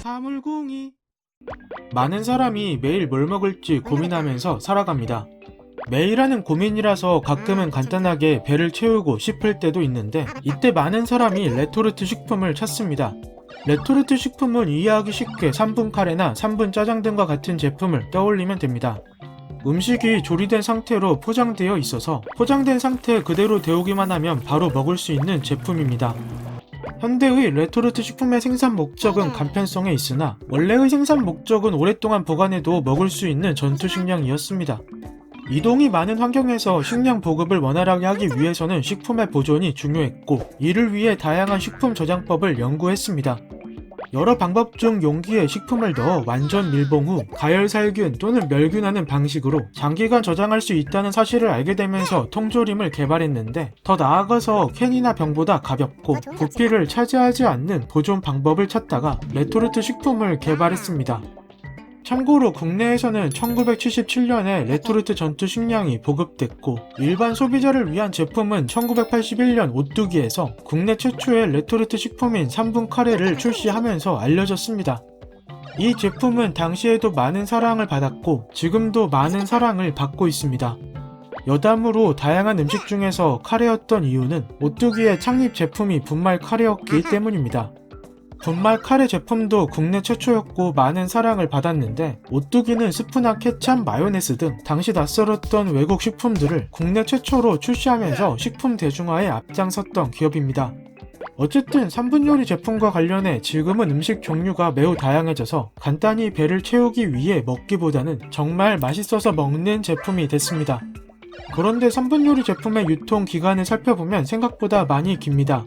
사물궁이. 많은 사람이 매일 뭘 먹을지 고민하면서 살아갑니다. 매일 하는 고민이라서 가끔은 간단하게 배를 채우고 싶을 때도 있는데, 이때 많은 사람이 레토르트 식품을 찾습니다. 레토르트 식품은 이해하기 쉽게 3분 카레나 3분 짜장 등과 같은 제품을 떠올리면 됩니다. 음식이 조리된 상태로 포장되어 있어서 포장된 상태 그대로 데우기만 하면 바로 먹을 수 있는 제품입니다. 현대의 레토르트 식품의 생산 목적은 간편성에 있으나 원래의 생산 목적은 오랫동안 보관해도 먹을 수 있는 전투 식량이었습니다. 이동이 많은 환경에서 식량 보급을 원활하게 하기 위해서는 식품의 보존이 중요했고, 이를 위해 다양한 식품 저장법을 연구했습니다. 여러 방법 중 용기에 식품을 넣어 완전 밀봉 후 가열살균 또는 멸균하는 방식으로 장기간 저장할 수 있다는 사실을 알게 되면서 통조림을 개발했는데, 더 나아가서 캔이나 병보다 가볍고 부피를 차지하지 않는 보존 방법을 찾다가 레토르트 식품을 개발했습니다. 참고로 국내에서는 1977년에 레토르트 전투 식량이 보급됐고, 일반 소비자를 위한 제품은 1981년 오뚜기에서 국내 최초의 레토르트 식품인 3분 카레를 출시하면서 알려졌습니다. 이 제품은 당시에도 많은 사랑을 받았고 지금도 많은 사랑을 받고 있습니다. 여담으로 다양한 음식 중에서 카레였던 이유는 오뚜기의 창립 제품이 분말 카레였기 때문입니다. 분말 카레 제품도 국내 최초였고 많은 사랑을 받았는데, 오뚜기는 스프나 케찹, 마요네즈 등 당시 낯설었던 외국 식품들을 국내 최초로 출시하면서 식품 대중화에 앞장섰던 기업입니다. 어쨌든 3분 요리 제품과 관련해 지금은 음식 종류가 매우 다양해져서 간단히 배를 채우기 위해 먹기보다는 정말 맛있어서 먹는 제품이 됐습니다. 그런데 3분 요리 제품의 유통 기간을 살펴보면 생각보다 많이 깁니다.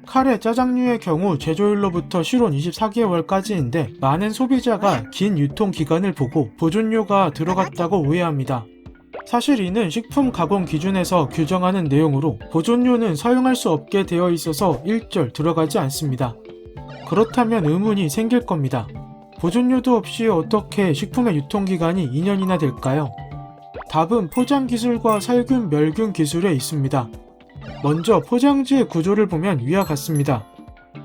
카레, 짜장류의 경우 제조일로부터 실온 24개월까지인데 많은 소비자가 긴 유통기간을 보고 보존료가 들어갔다고 오해합니다. 사실 이는 식품 가공 기준에서 규정하는 내용으로 보존료는 사용할 수 없게 되어 있어서 일절 들어가지 않습니다. 그렇다면 의문이 생길 겁니다. 보존료도 없이 어떻게 식품의 유통기간이 2년이나 될까요? 답은 포장 기술과 살균, 멸균 기술에 있습니다. 먼저 포장지의 구조를 보면 위와 같습니다.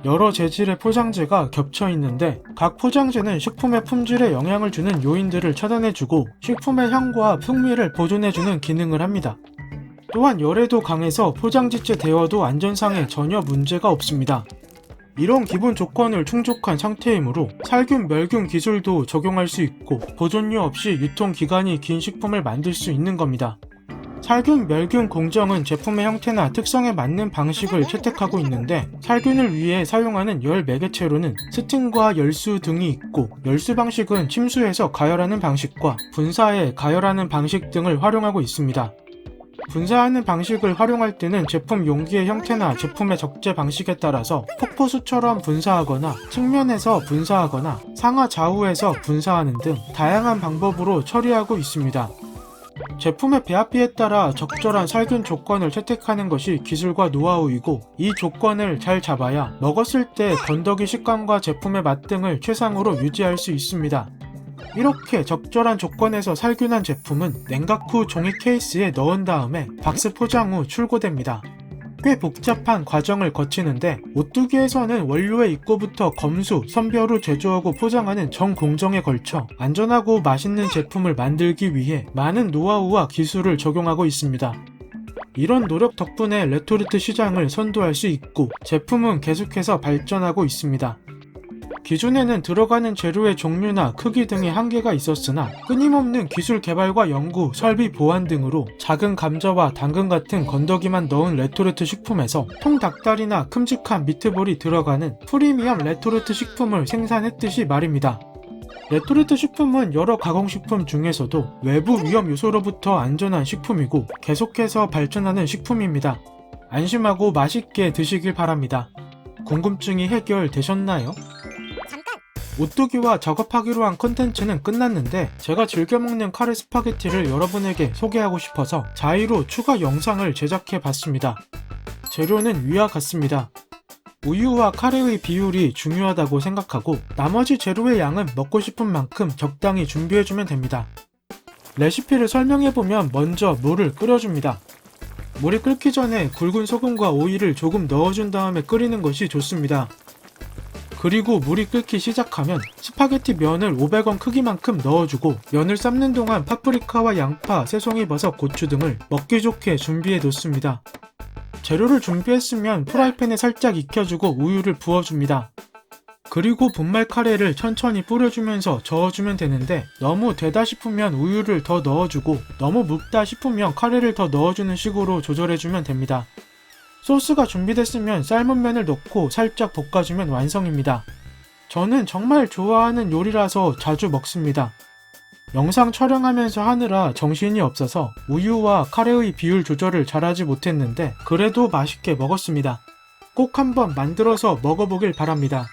여러 재질의 포장재가 겹쳐 있는데 각 포장재는 식품의 품질에 영향을 주는 요인들을 차단해주고 식품의 향과 풍미를 보존해주는 기능을 합니다. 또한 열에도 강해서 포장지체 대여도 안전상에 전혀 문제가 없습니다. 이런 기본 조건을 충족한 상태이므로 살균, 멸균 기술도 적용할 수 있고 보존료 없이 유통기간이 긴 식품을 만들 수 있는 겁니다. 살균, 멸균 공정은 제품의 형태나 특성에 맞는 방식을 채택하고 있는데, 살균을 위해 사용하는 열 매개체로는 스팀과 열수 등이 있고, 열수 방식은 침수해서 가열하는 방식과 분사해 가열하는 방식 등을 활용하고 있습니다. 분사하는 방식을 활용할 때는 제품 용기의 형태나 제품의 적재 방식에 따라서 폭포수처럼 분사하거나 측면에서 분사하거나 상하 좌우에서 분사하는 등 다양한 방법으로 처리하고 있습니다. 제품의 배합비에 따라 적절한 살균 조건을 채택하는 것이 기술과 노하우이고, 이 조건을 잘 잡아야 먹었을 때 건더기 식감과 제품의 맛 등을 최상으로 유지할 수 있습니다. 이렇게 적절한 조건에서 살균한 제품은 냉각 후 종이 케이스에 넣은 다음에 박스 포장 후 출고됩니다. 꽤 복잡한 과정을 거치는데, 오뚜기에서는 원료의 입고부터 검수, 선별 후 제조하고 포장하는 전 공정에 걸쳐 안전하고 맛있는 제품을 만들기 위해 많은 노하우와 기술을 적용하고 있습니다. 이런 노력 덕분에 레토르트 시장을 선도할 수 있고 제품은 계속해서 발전하고 있습니다. 기존에는 들어가는 재료의 종류나 크기 등의 한계가 있었으나 끊임없는 기술 개발과 연구, 설비 보완 등으로 작은 감자와 당근 같은 건더기만 넣은 레토르트 식품에서 통닭다리나 큼직한 미트볼이 들어가는 프리미엄 레토르트 식품을 생산했듯이 말입니다. 레토르트 식품은 여러 가공식품 중에서도 외부 위험 요소로부터 안전한 식품이고 계속해서 발전하는 식품입니다. 안심하고 맛있게 드시길 바랍니다. 궁금증이 해결되셨나요? 오뚜기와 작업하기로 한 컨텐츠는 끝났는데, 제가 즐겨 먹는 카레 스파게티를 여러분에게 소개하고 싶어서 자의로 추가 영상을 제작해 봤습니다. 재료는 위와 같습니다. 우유와 카레의 비율이 중요하다고 생각하고 나머지 재료의 양은 먹고 싶은 만큼 적당히 준비해주면 됩니다. 레시피를 설명해보면 먼저 물을 끓여줍니다. 물이 끓기 전에 굵은 소금과 오일을 조금 넣어준 다음에 끓이는 것이 좋습니다. 그리고 물이 끓기 시작하면 스파게티 면을 500원 크기만큼 넣어주고 면을 삶는 동안 파프리카와 양파, 새송이버섯, 고추 등을 먹기 좋게 준비해 놓습니다. 재료를 준비했으면 프라이팬에 살짝 익혀주고 우유를 부어줍니다. 그리고 분말 카레를 천천히 뿌려주면서 저어주면 되는데 너무 되다 싶으면 우유를 더 넣어주고 너무 묽다 싶으면 카레를 더 넣어주는 식으로 조절해주면 됩니다. 소스가 준비됐으면 삶은 면을 넣고 살짝 볶아주면 완성입니다. 저는 정말 좋아하는 요리라서 자주 먹습니다. 영상 촬영하면서 하느라 정신이 없어서 우유와 카레의 비율 조절을 잘하지 못했는데 그래도 맛있게 먹었습니다. 꼭 한번 만들어서 먹어보길 바랍니다.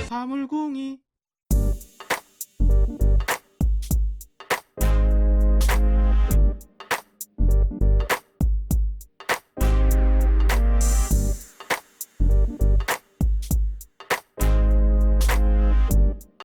사물궁이